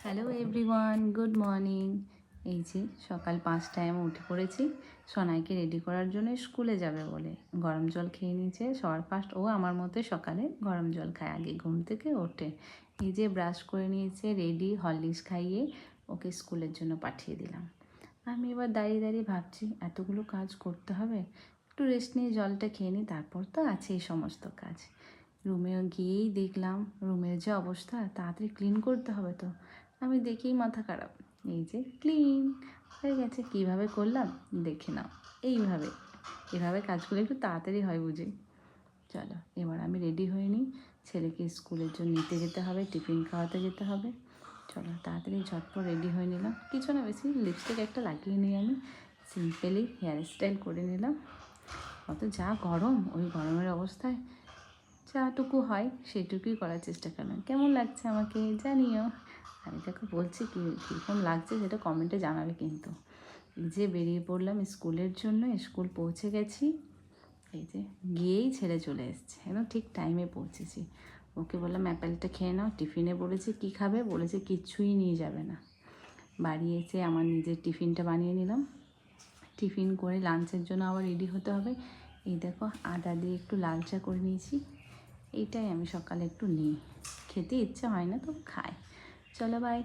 Hello everyone, good morning. এই যে সকাল 5টায় আমি উঠে পড়েছি সোনাইকে রেডি করার জন্য স্কুলে যাবে বলে। গরম জল খেয়ে নিয়েছে সবার ফার্স্ট, ও আমার মতো সকালে গরম জল খায় আগে ঘুম থেকে ওঠে। এই যে ব্রাশ করে নিয়েছে, রেডি, হরলিক্স খাইয়ে ওকে স্কুলের জন্য পাঠিয়ে দিলাম। আমি এবার দাঁড়িয়ে দাঁড়িয়ে ভাবছি এতগুলো কাজ করতে হবে, একটু রেস্ট নিয়ে জলটা খেয়ে নিই, তারপর তো আছেই সমস্ত কাজ। রুমে গিয়েই দেখলাম রুমের যে অবস্থা, তাড়াতাড়ি ক্লিন করতে হবে তো। আমি দেখেই মাথা খারাপ। এই যে ক্লিন হয়ে গেছে। কীভাবে করলাম দেখে নাও। এইভাবে এভাবে কাজগুলো একটু তাড়াতাড়ি হয় বুঝি। চলো এবার আমি রেডি হয়ে নিই, ছেলেকে স্কুলের জন্য নিতে যেতে হবে, টিফিন খাওয়াতে যেতে হবে। চলো তাড়াতাড়ি ঝটপট রেডি হয়ে নিলাম, কিছু না বেশি, লিপস্টিক একটা লাগিয়ে নিই, আমি সিম্পলি হেয়ার স্টাইল করে নিলাম। অত যা গরম, ওই গরমের অবস্থায় যাটুকু হয় সেটুকুই করার চেষ্টা করলাম। কেমন লাগছে আমাকে জানিও। আমি তাকে বলছি কীরকম লাগছে সেটা কমেন্টে জানাবে কিন্তু। এই যে বেরিয়ে পড়লাম স্কুলের জন্য, স্কুল পৌঁছে গেছি। এই যে গিয়েই ছেড়ে চলে এসছে, একদম ঠিক টাইমে পৌঁছেছি। ওকে বললাম অ্যাপেলটা খেয়ে নাও। টিফিনে বলেছে কী খাবে, বলেছে কিচ্ছুই নিয়ে যাবে না। বাড়ি এসে আমার নিজের টিফিনটা বানিয়ে নিলাম। টিফিন করে লাঞ্চের জন্য আবার রেডি হতে হবে। এই দেখো আদা দিয়ে একটু লাল চা করে নিয়েছি। এইটাই আমি সকালে একটু নিই, খেতে ইচ্ছা হয় না তো খাই। চলো বাই।